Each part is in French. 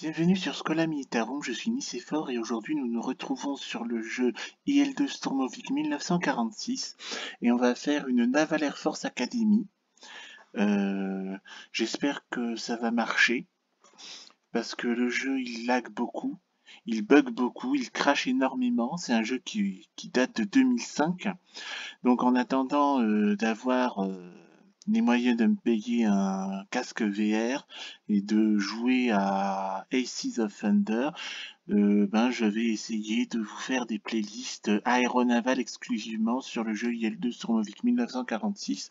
Bienvenue sur Schola Militarum, je suis Nicéphore et aujourd'hui nous nous retrouvons sur le jeu IL-2 Sturmovik 1946 et on va faire une Naval Air Force Academy. J'espère que ça va marcher parce que le jeu il lag beaucoup, il bug beaucoup, il crache énormément. C'est un jeu qui date de 2005. Donc en attendant d'avoir les moyens de me payer un casque VR et de jouer à Aces of Thunder, je vais essayer de vous faire des playlists aéronavales exclusivement sur le jeu IL-2 Sturmovik 1946.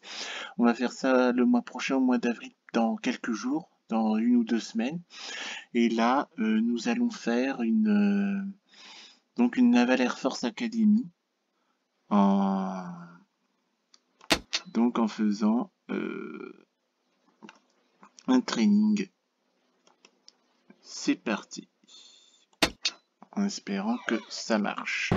On va faire ça le mois prochain, au mois d'avril, dans quelques jours, dans 1 ou 2 semaines. Et là, nous allons faire une Naval Air Force Academy en faisant un training. C'est parti. En espérant que ça marche.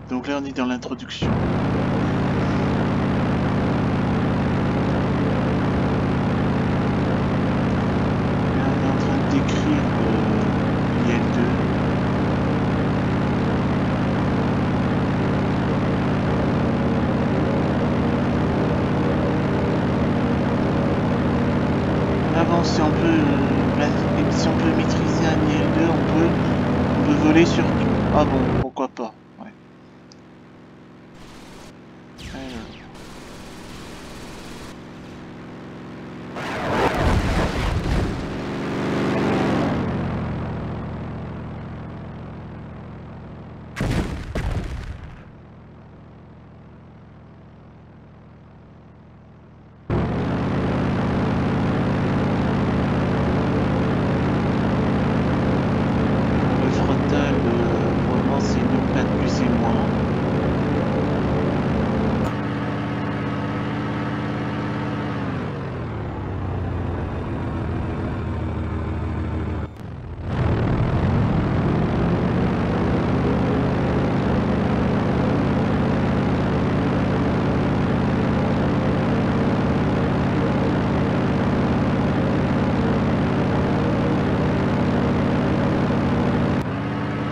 Donc là on est dans l'introduction. Là on est en train de décrire l'IL-2. Avant si on peut maîtriser un IL-2, on peut voler sur tout. Ah bon, pourquoi pas. Ouais. Le frontal, vraiment c'est non pas de plus et moins.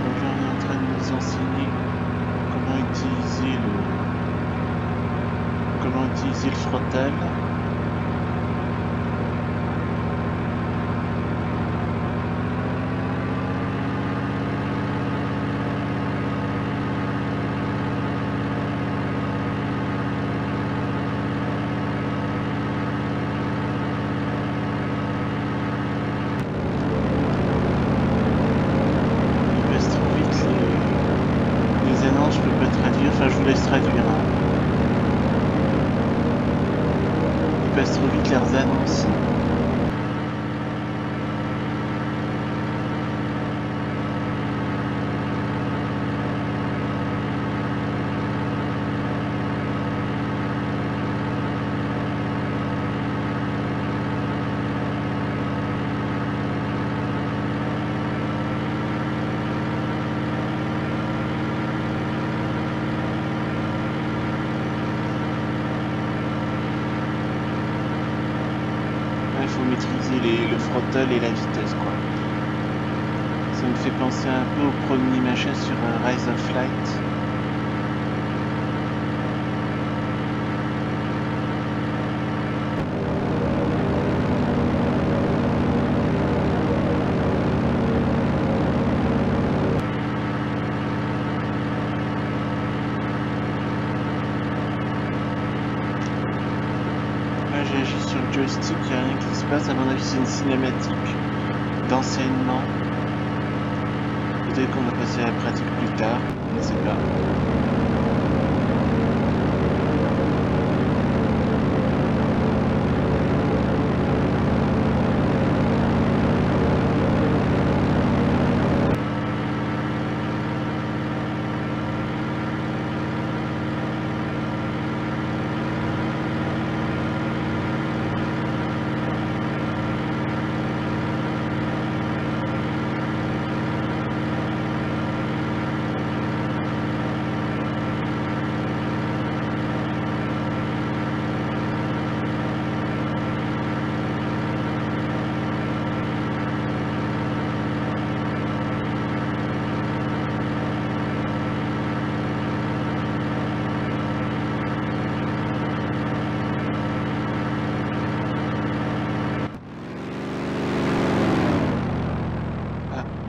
Donc là on est en train de nous enseigner comment utiliser le frontal. Il passe trop vite les annonces, je peux pas traduire, enfin je vous laisse traduire. Hein. Ils passent trop vite leurs annonces. Il faut maîtriser le frontal et la vitesse, quoi. Ça me fait penser un peu au premier machin sur Rise of Flight. Là j'ai agi sur le joystick, il n'y a rien qui se passe, à mon avis c'est une cinématique d'enseignement. Peut-être qu'on va passer à la pratique plus tard, on ne sait pas.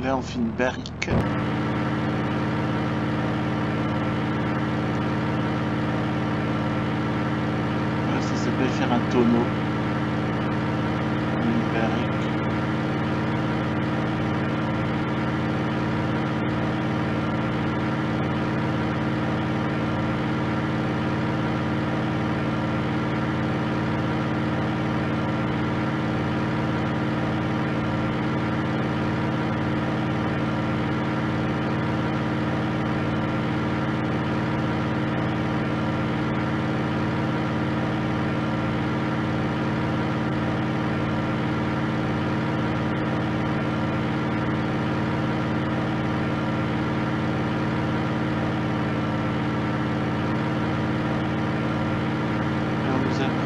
Là, on fait une barrique. Voilà, ça s'appelle faire un tonneau. Une barrique.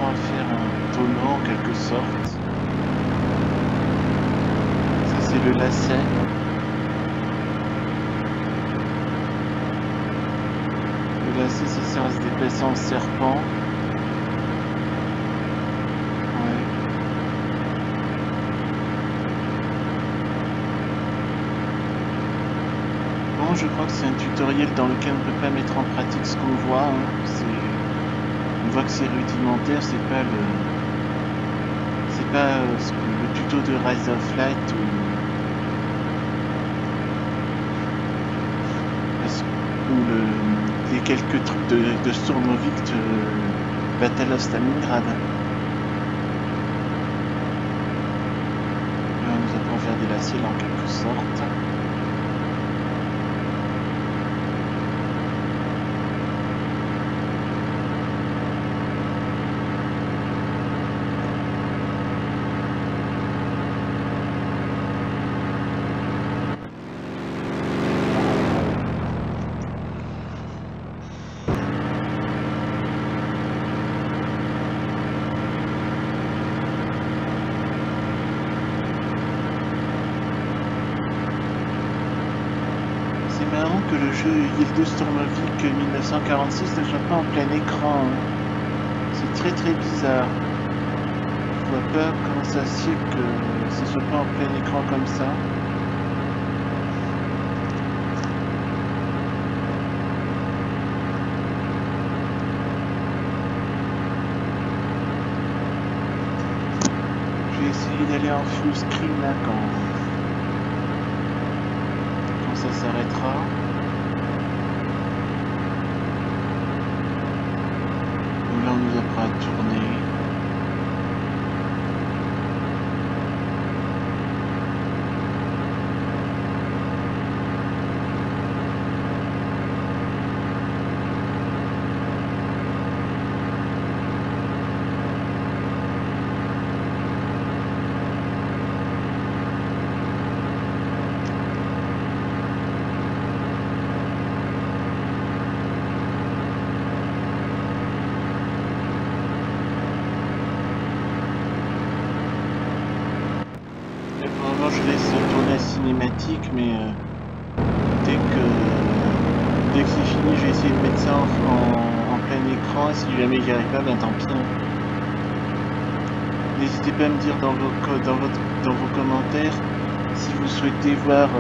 À faire un tonneau en quelque sorte. Ça c'est le lacet. Le lacet ça sert à se déplacer en serpent. Ouais. Bon, je crois que c'est un tutoriel dans lequel on ne peut pas mettre en pratique ce qu'on voit. Hein. On voit que c'est rudimentaire, c'est pas le tuto de Rise of Light ou les quelques trucs de Stormovik Battle of Stalingrad. Là, on nous apprend à faire des lacets là, en quelque sorte. Que le jeu Yield Stormovik 1946 ne soit pas en plein écran. C'est très très bizarre. Je vois pas comment ça se fait que ce soit pas en plein écran comme ça. Je vais essayer d'aller en full screen là quand ça s'arrêtera. Là, on nous apprend à tourner. Je laisse tourner la cinématique, mais dès que c'est fini, je vais essayer de mettre ça en plein écran. Si jamais j'y arrive pas, ben tant pis. N'hésitez pas à me dire dans vos commentaires si vous souhaitez voir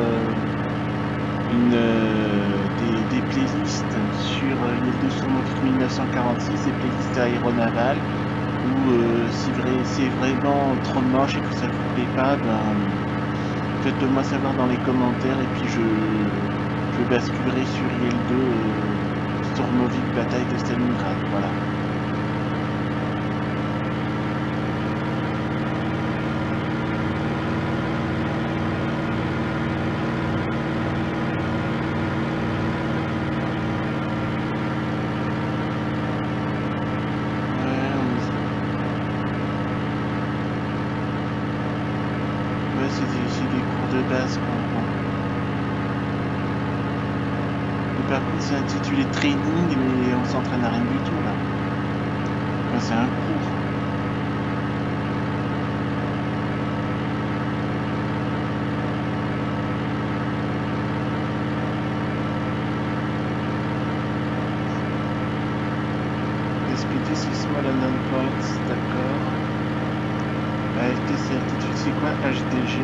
des playlists sur Yield Stormovik 1946, des playlists aéronavales, ou si c'est vraiment trop moche et que ça vous plaît pas, ben faites-le moi savoir dans les commentaires et puis je basculerai sur IL2 Stormovik Bataille de Stalingrad. Voilà. C'est des cours de base quoi. Et par contre c'est intitulé training mais on s'entraîne à rien du tout là. Enfin, c'est un cours. SPD c'est small unknown points, d'accord. ALT c'est altitude, c'est quoi HDG?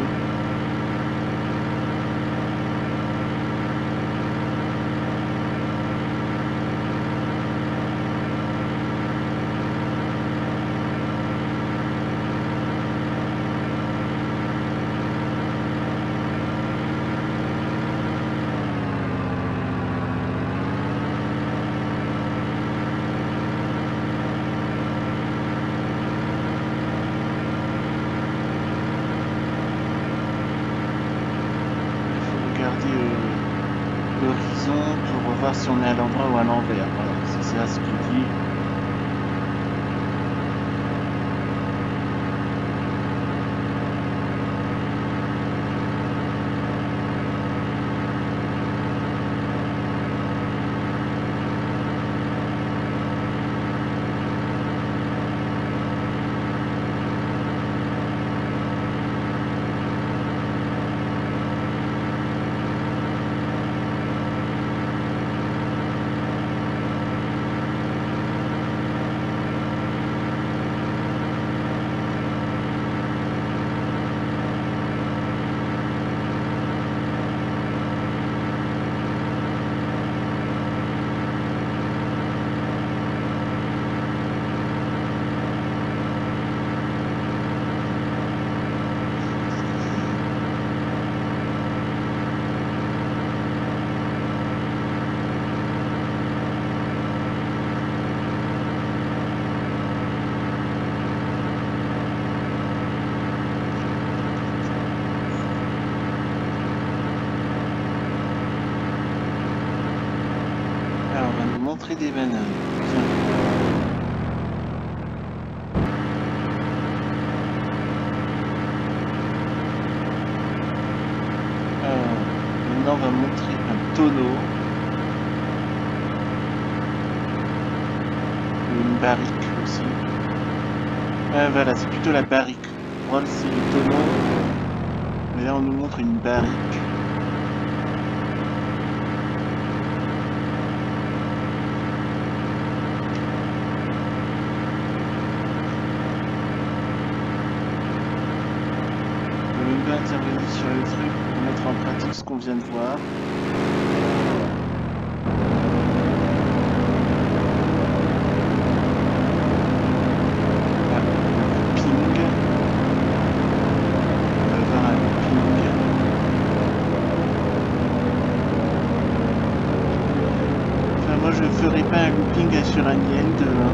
regarder l'horizon pour voir si on est à l'endroit ou à l'envers. Voilà, c'est ça ce qu'il dit. Alors, on va nous montrer des bananes. Tiens. Alors, maintenant, on va montrer un tonneau. Ou une barrique aussi. Ah, voilà, c'est plutôt la barrique. Roll, c'est le tonneau. Mais là, on nous montre une barrique. Intervenir sur le truc pour mettre en pratique ce qu'on vient de voir. Looping. On va voir un looping. Enfin, moi je ferai pas un looping sur un IL-2. Hein.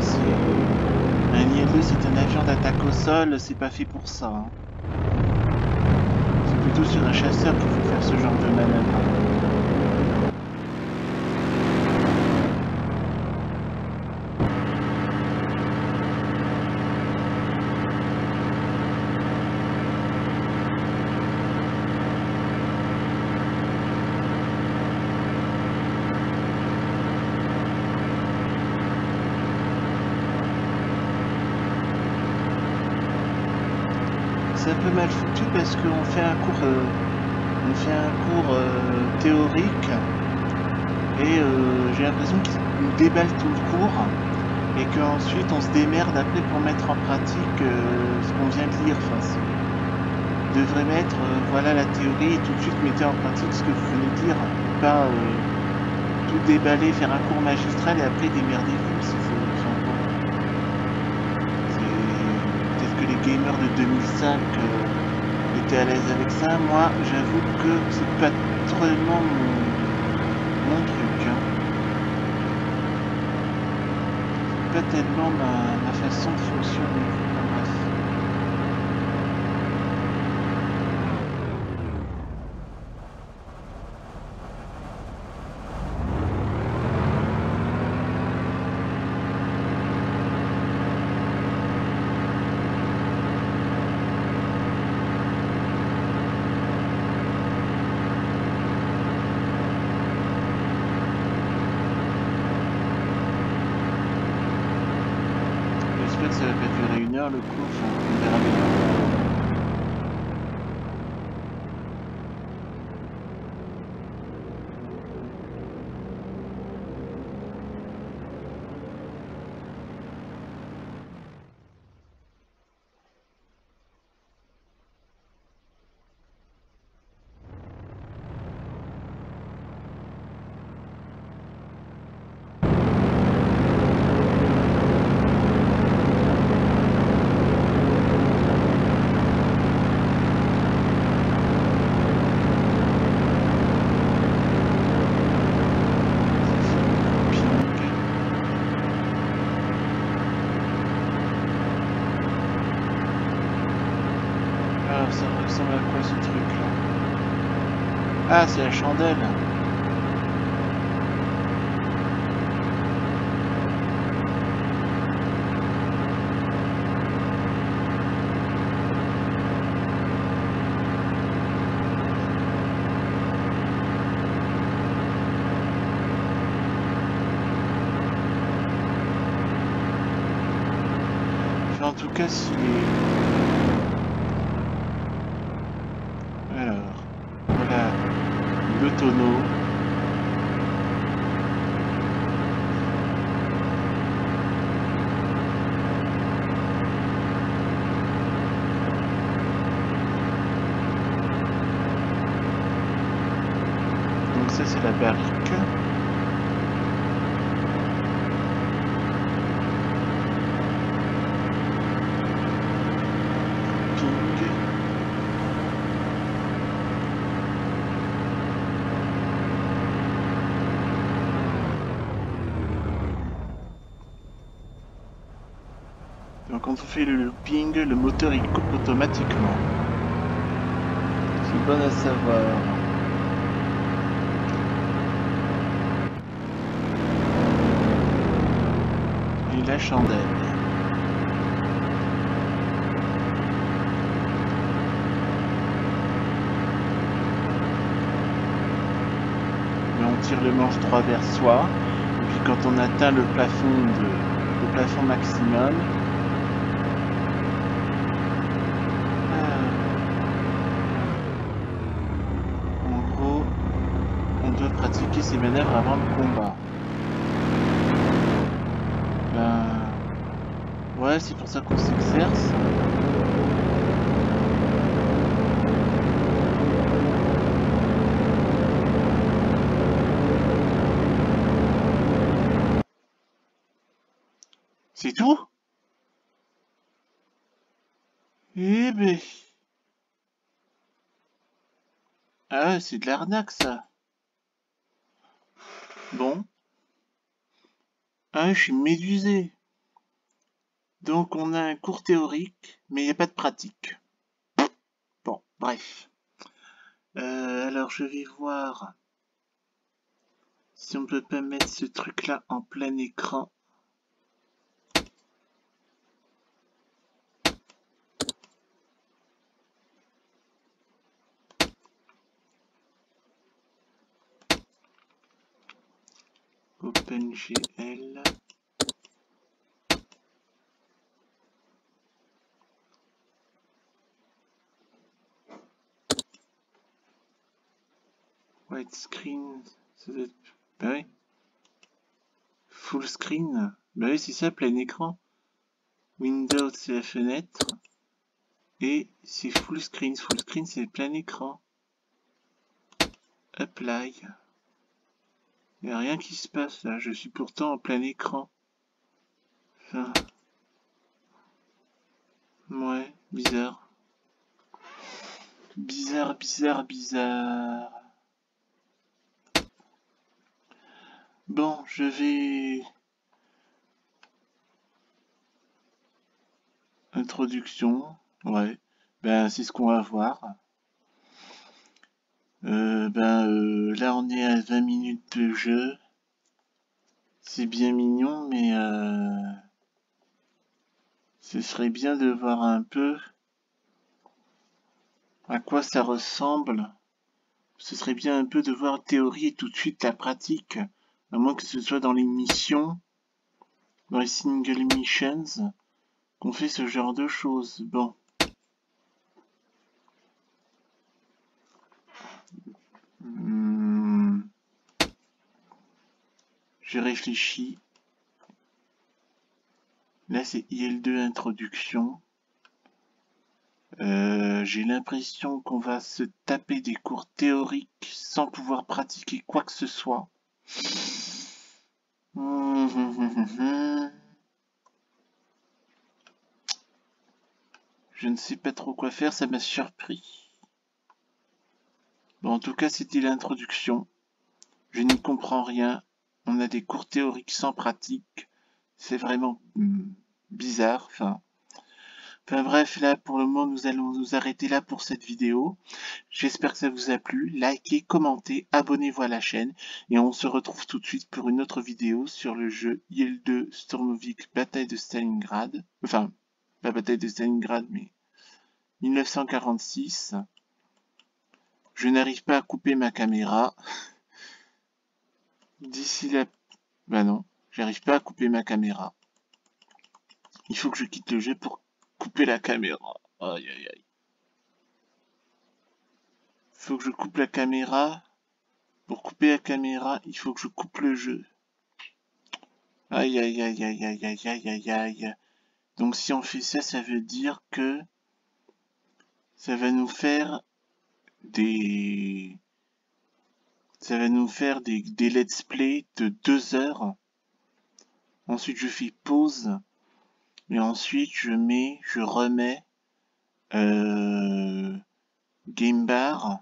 Un IL-2 c'est un avion d'attaque au sol, c'est pas fait pour ça. Hein. Plutôt sur un chasseur qu'il faut faire ce genre de manœuvre. C'est un peu mal foutu parce qu'on fait un cours, théorique et j'ai l'impression qu'ils nous déballent tout le cours et qu'ensuite on se démerde après pour mettre en pratique ce qu'on vient de lire. Enfin, on devrait mettre voilà la théorie et tout de suite mettez en pratique ce que vous venez de lire. Et pas tout déballer, faire un cours magistral et après démerdez-vous. Enfin, bon. Peut-être que les gamers de 2005 étaient à l'aise avec ça. Moi, j'avoue que c'est pas tellement mon truc. Hein. C'est pas tellement ma façon de fonctionner. Enfin, bref. J'espère que ça va pas durer 1 heure le cours, enfin, on verra bien. Ah, c'est la chandelle. Enfin, en tout cas, si... Alors, voilà le tonneau. Donc ça, c'est la barrique. Donc quand on fait le looping, le moteur il coupe automatiquement. C'est bon à savoir. Et la chandelle. Mais on tire le manche droit vers soi. Et puis quand on atteint le plafond maximum, en gros, on doit pratiquer ces manœuvres avant le combat. Ouais, c'est pour ça qu'on s'exerce. C'est tout? Eh ben... Ah, c'est de l'arnaque, ça. Bon. Ah, je suis médusé. Donc, on a un cours théorique, mais il n'y a pas de pratique. Bon, bref. Alors, je vais voir si on peut pas mettre ce truc-là en plein écran. OpenGL. Widescreen. Ça doit être... Bah oui. Full screen. Bah oui, c'est ça, plein écran. Windows, c'est la fenêtre. Et c'est full screen. Full screen, c'est plein écran. Apply. Il n'y a rien qui se passe là. Je suis pourtant en plein écran. Enfin... Ouais, bizarre. Bizarre, bizarre, bizarre. Bon, je vais... Introduction. Ouais. Ben, c'est ce qu'on va voir. Là, on est à 20 minutes de jeu. C'est bien mignon, mais... ce serait bien de voir un peu à quoi ça ressemble. Ce serait bien un peu de voir la théorie et tout de suite la pratique. À moins que ce soit dans les missions, dans les single missions, qu'on fait ce genre de choses. Bon. J'ai réfléchi. Là, c'est IL2 introduction. J'ai l'impression qu'on va se taper des cours théoriques sans pouvoir pratiquer quoi que ce soit. Je ne sais pas trop quoi faire, ça m'a surpris. Bon, en tout cas, c'était l'introduction. Je n'y comprends rien. On a des cours théoriques sans pratique. C'est vraiment bizarre. Enfin, Enfin bref, là pour le moment nous allons nous arrêter là pour cette vidéo. J'espère que ça vous a plu. Likez, commentez, abonnez-vous à la chaîne et on se retrouve tout de suite pour une autre vidéo sur le jeu IL-2 Stormovik Bataille de Stalingrad. Enfin, pas Bataille de Stalingrad mais 1946. Je n'arrive pas à couper ma caméra. D'ici là... Bah non, j'arrive pas à couper ma caméra. Il faut que je quitte le jeu pour couper la caméra. Aïe aïe aïe. Faut que je coupe la caméra. Pour couper la caméra, il faut que je coupe le jeu. Aïe aïe aïe aïe aïe aïe aïe aïe aïe. Donc si on fait ça, ça veut dire que ça va nous faire des... Ça va nous faire des let's play de 2 heures. Ensuite je fais pause. Et ensuite je remets game bar.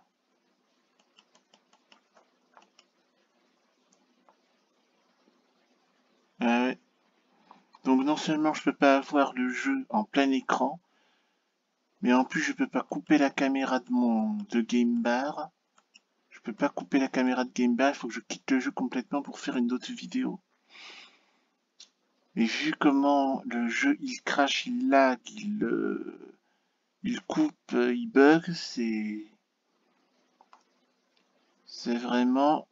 Ah ouais. Donc non seulement je peux pas avoir le jeu en plein écran, mais en plus je peux pas couper la caméra de game bar. Je peux pas couper la caméra de game bar, il faut que je quitte le jeu complètement pour faire une autre vidéo. Et vu comment le jeu il crache, il lag, il coupe, il bug, c'est vraiment,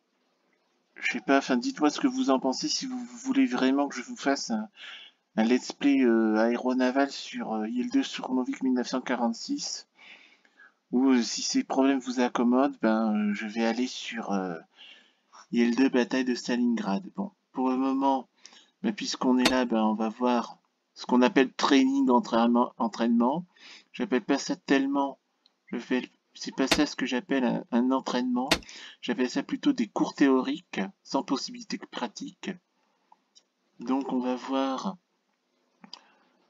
je sais pas, enfin dites-moi ce que vous en pensez si vous voulez vraiment que je vous fasse un let's play aéronaval sur IL-2 Stormovik 1946. Ou si ces problèmes vous accommodent, ben je vais aller sur IL-2 Bataille de Stalingrad. Bon, pour le moment, ben, puisqu'on est là, ben on va voir ce qu'on appelle training entraînement. J'appelle pas ça tellement, c'est pas ça ce que j'appelle un entraînement. J'appelle ça plutôt des cours théoriques sans possibilité pratique. Donc on va voir.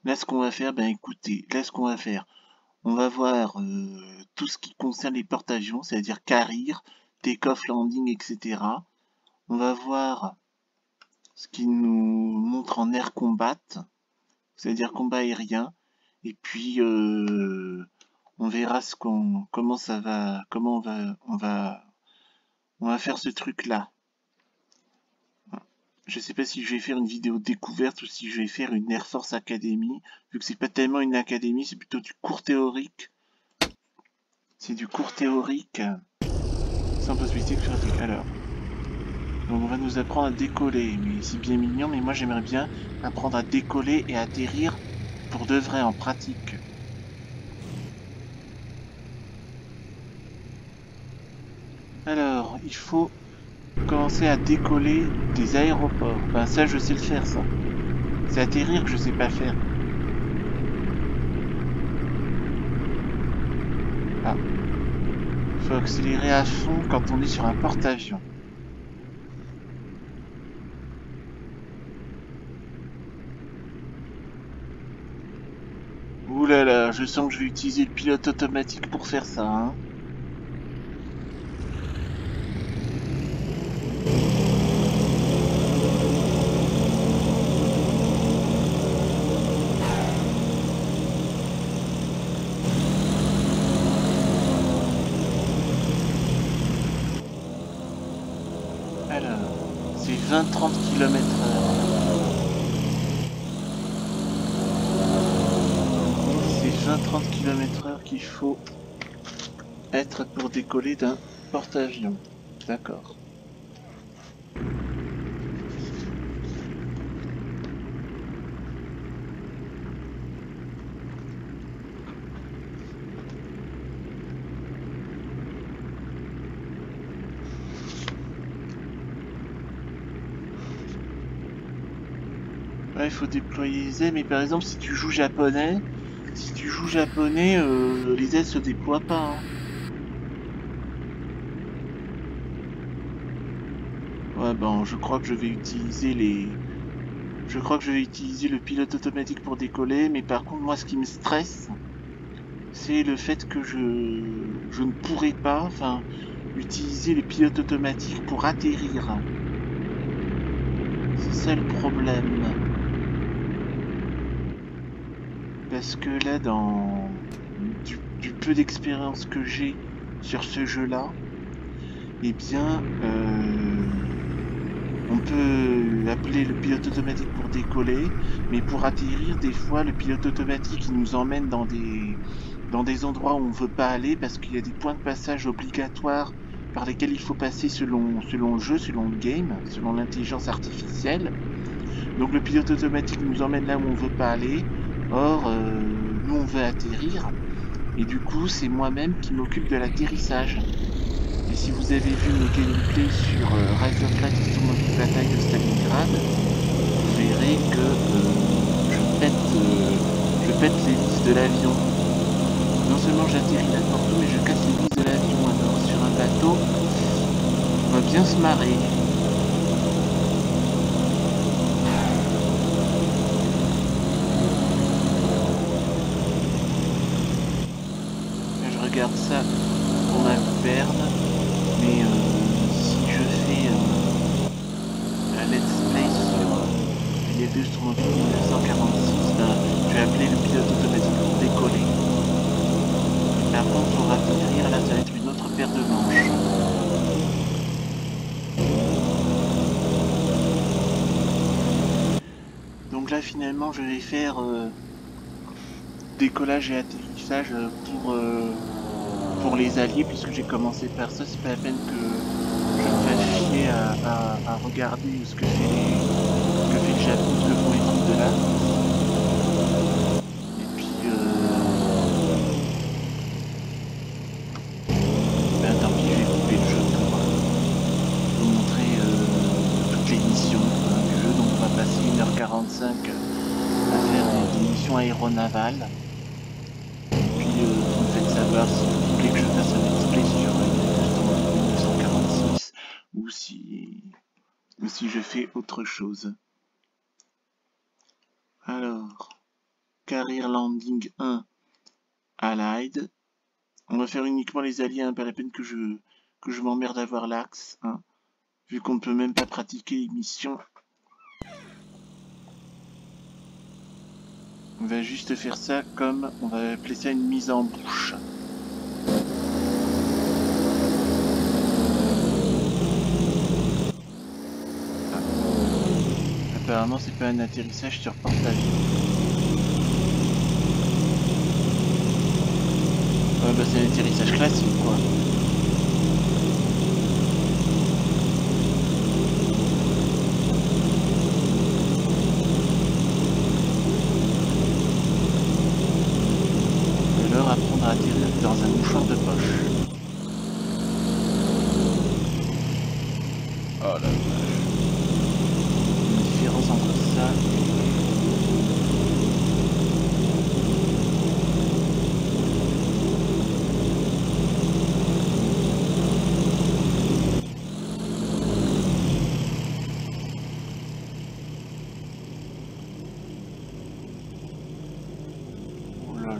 Là ce qu'on va faire, ben écoutez, là ce qu'on va faire. On va voir tout ce qui concerne les porte-avions, c'est-à-dire carrir, take-off, landing, etc. On va voir ce qui nous montre en air combat, c'est-à-dire combat aérien. Et puis on verra comment ça va, comment on va faire ce truc-là. Je sais pas si je vais faire une vidéo découverte ou si je vais faire une Air Force Academy, vu que c'est pas tellement une académie, c'est plutôt du cours théorique. C'est du cours théorique sans possibilité de pratique. Alors, donc on va nous apprendre à décoller, mais c'est bien mignon, mais moi j'aimerais bien apprendre à décoller et à atterrir pour de vrai en pratique. Alors, il faut commencer à décoller des aéroports. Ben ça je sais le faire ça. C'est atterrir que je sais pas faire. Ah. Faut accélérer à fond quand on est sur un porte-avions. Ouh là là, je sens que je vais utiliser le pilote automatique pour faire ça, hein. Alors, c'est 20-30 km/h. C'est 20-30 km/h qu'il faut être pour décoller d'un porte-avions. D'accord. Ouais, il faut déployer les ailes, mais par exemple, si tu joues japonais, les ailes se déploient pas, hein. Ouais, bon, je crois que je vais utiliser le pilote automatique pour décoller, mais par contre, moi, ce qui me stresse, c'est le fait que je ne pourrai pas, enfin, utiliser le pilote automatique pour atterrir. C'est ça le problème. parce que là, dans du peu d'expérience que j'ai sur ce jeu-là, eh bien, on peut appeler le pilote automatique pour décoller, mais pour atterrir, des fois, le pilote automatique, il nous emmène dans des endroits où on ne veut pas aller parce qu'il y a des points de passage obligatoires par lesquels il faut passer selon le jeu, selon le game, selon l'intelligence artificielle. Donc le pilote automatique nous emmène là où on ne veut pas aller. Or, nous, on veut atterrir. Et du coup, c'est moi-même qui m'occupe de l'atterrissage. Et si vous avez vu nos gameplays sur Rise of Light et sur notre bataille de Stalingrad, vous verrez que je pète l'hélice de l'avion. Non seulement j'atterris n'importe où, mais je casse l'hélice de l'avion. Alors sur un bateau, on va bien se marrer. Là, je regarde ça pour ma perdre, mais si je fais un let's play sur les deux sur 1946, ben, je vais appeler le pilote automatique pour décoller. Par contre, pour atterrir, là, ça va être une autre paire de manches. Donc là, finalement, je vais faire décollage et atterrissage pour les alliés, puisque j'ai commencé par ça. C'est pas la peine que je me fasse chier à regarder ce que fait le Japon, ce que font les troupes de là. Et puis, ben, tant pis, je vais couper le jeu pour vous montrer toutes les missions du jeu. Donc on va passer 1h45 à faire des missions aéronavales. Et puis vous me faites savoir si vous voulez que je fasse un let's play sur 1946 ou si je fais autre chose. Alors, Career Landing 1 Allied. On va faire uniquement les alliés, hein, pas la peine que je m'emmerde à voir l'axe, hein, vu qu'on ne peut même pas pratiquer les missions. On va juste faire ça comme, on va appeler ça une mise en bouche. Ah. Apparemment c'est pas un atterrissage sur porte-avions. Bah c'est un atterrissage classique quoi. Alors apprendre à atterrir dans un mouchoir de poche. Oh la vache. Une différence entre ça et... Oh là là.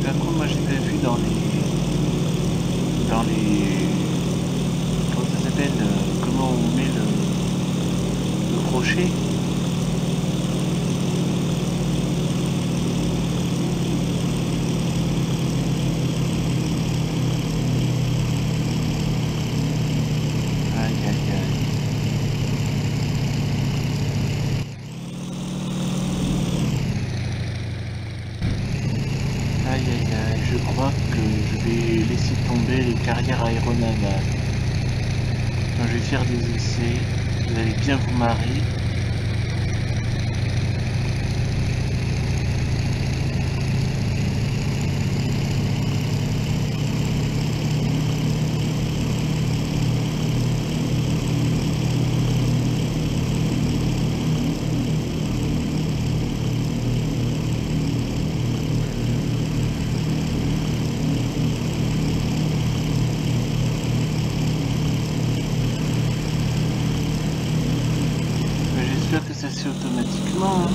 Par contre, moi j'ai pas vu dans les comment ça s'appelle, comment on met le crochet. Aïe aïe aïe. Aïe aïe aïe. carrière aéronavale. Quand je vais faire des essais, vous allez bien vous marrer. J'espère que ça se fait automatiquement. Hein.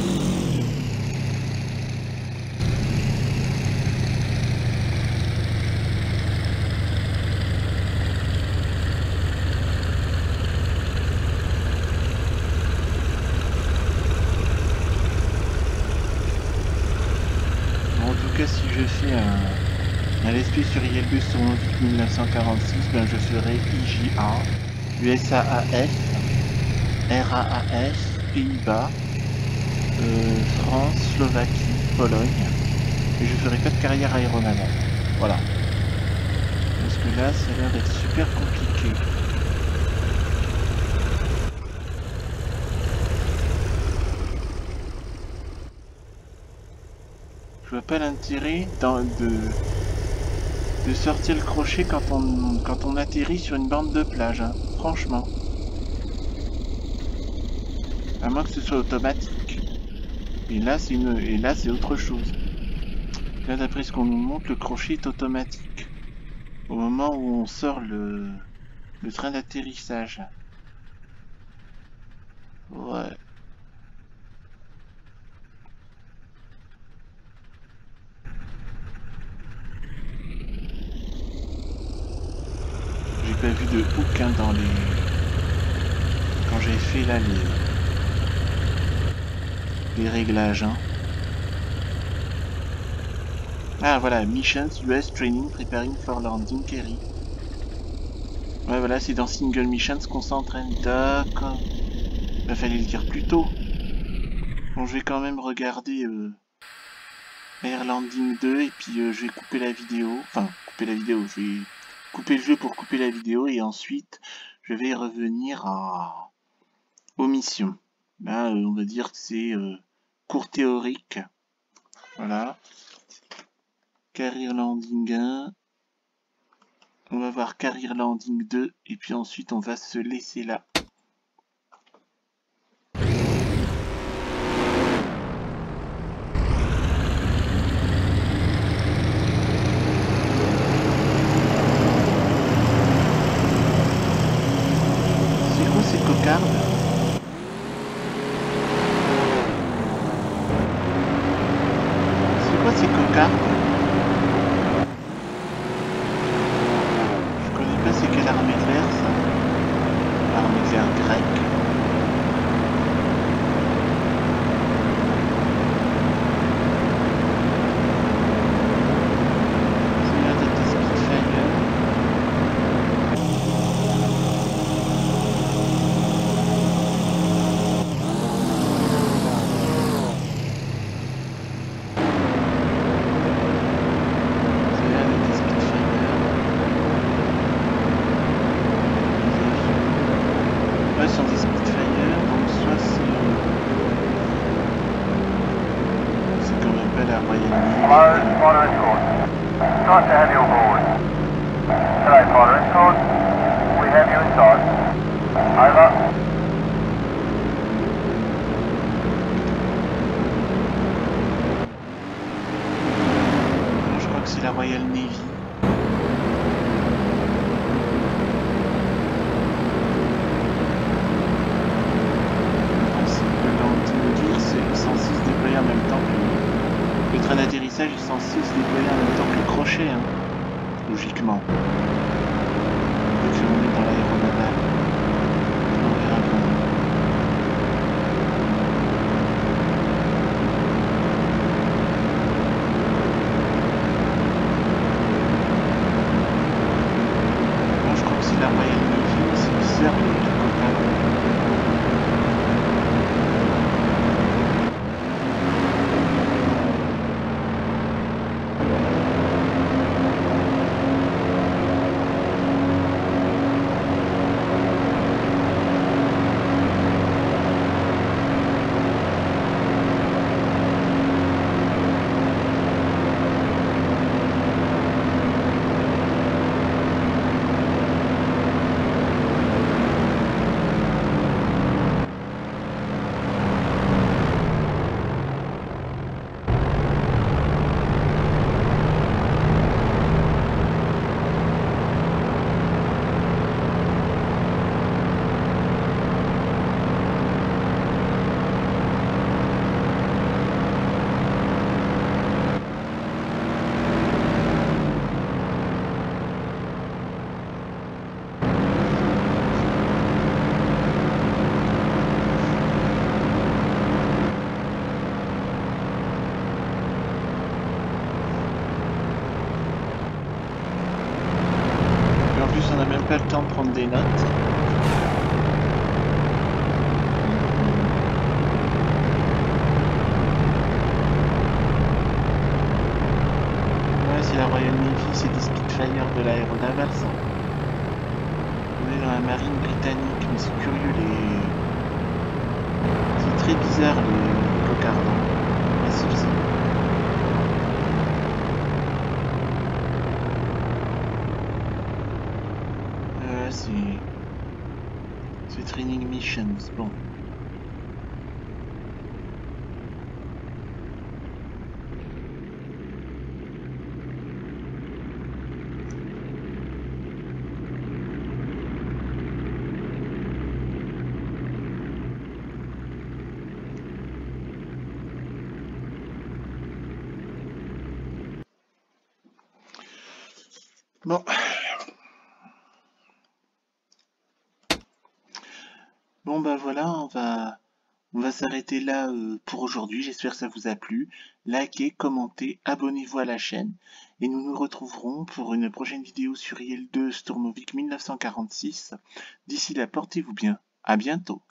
Bon, en tout cas, si je fais un LSP sur ILB sur mon VIC 1946, ben je ferai IJA, USAAS, RAAS, Pays-Bas, France, Slovaquie, Pologne, et je ferai pas de carrière aéronavale. Voilà. Parce que là, ça a l'air d'être super compliqué. Je vois pas l'intérêt de sortir le crochet quand on atterrit sur une bande de plage, hein, franchement. À moins que ce soit automatique. Et là, c'est autre chose. Là, d'après ce qu'on nous montre, le crochet est automatique. Au moment où on sort le train d'atterrissage. Ouais. J'ai pas vu de hook hein, dans les... Quand j'ai fait là les réglages. Hein. Ah voilà, Missions US Training Preparing for Landing Kerry. Ouais voilà, c'est dans Single Missions qu'on s'entraîne. D'accord. Bah fallait le dire plus tôt. Bon, je vais quand même regarder Air Landing 2 et puis je vais couper la vidéo. Enfin, couper la vidéo, je vais couper le jeu pour couper la vidéo et ensuite je vais revenir aux missions. Là, on va dire que c'est cours théorique. Voilà. Career Landing 1. On va voir Career Landing 2 et puis ensuite on va se laisser là. C'est quoi ces cocardes? C'est quoi ces cocardes? Je connais pas c'est quelle armée de l'air ça. L'armée de l'air grecque. Ça a l'air d'être des Spitfire. Je crois que c'est la Royal Navy. Le landing gear c'est 106 déployés en même temps que le train d'atterrissage est 106 déployés en même temps que le crochet, hein, logiquement. Donc on est dans l'aéronavale. On verra bien. Bon, je crois que c'est la Royal Navy, c'est bizarre les copains. des notes. Ouais, c'est la Royal Navy, c'est des Spitfire de l'aéronaval, ça. On est dans la marine britannique, mais c'est curieux, c'est très bizarre, les cocardins. Massif, ça. C'est Training Missions, bon. Bon. Bon bah voilà, on va s'arrêter là pour aujourd'hui. J'espère que ça vous a plu. Likez, commentez, abonnez-vous à la chaîne. Et nous nous retrouverons pour une prochaine vidéo sur IL-2 Sturmovik 1946. D'ici là, portez-vous bien. À bientôt.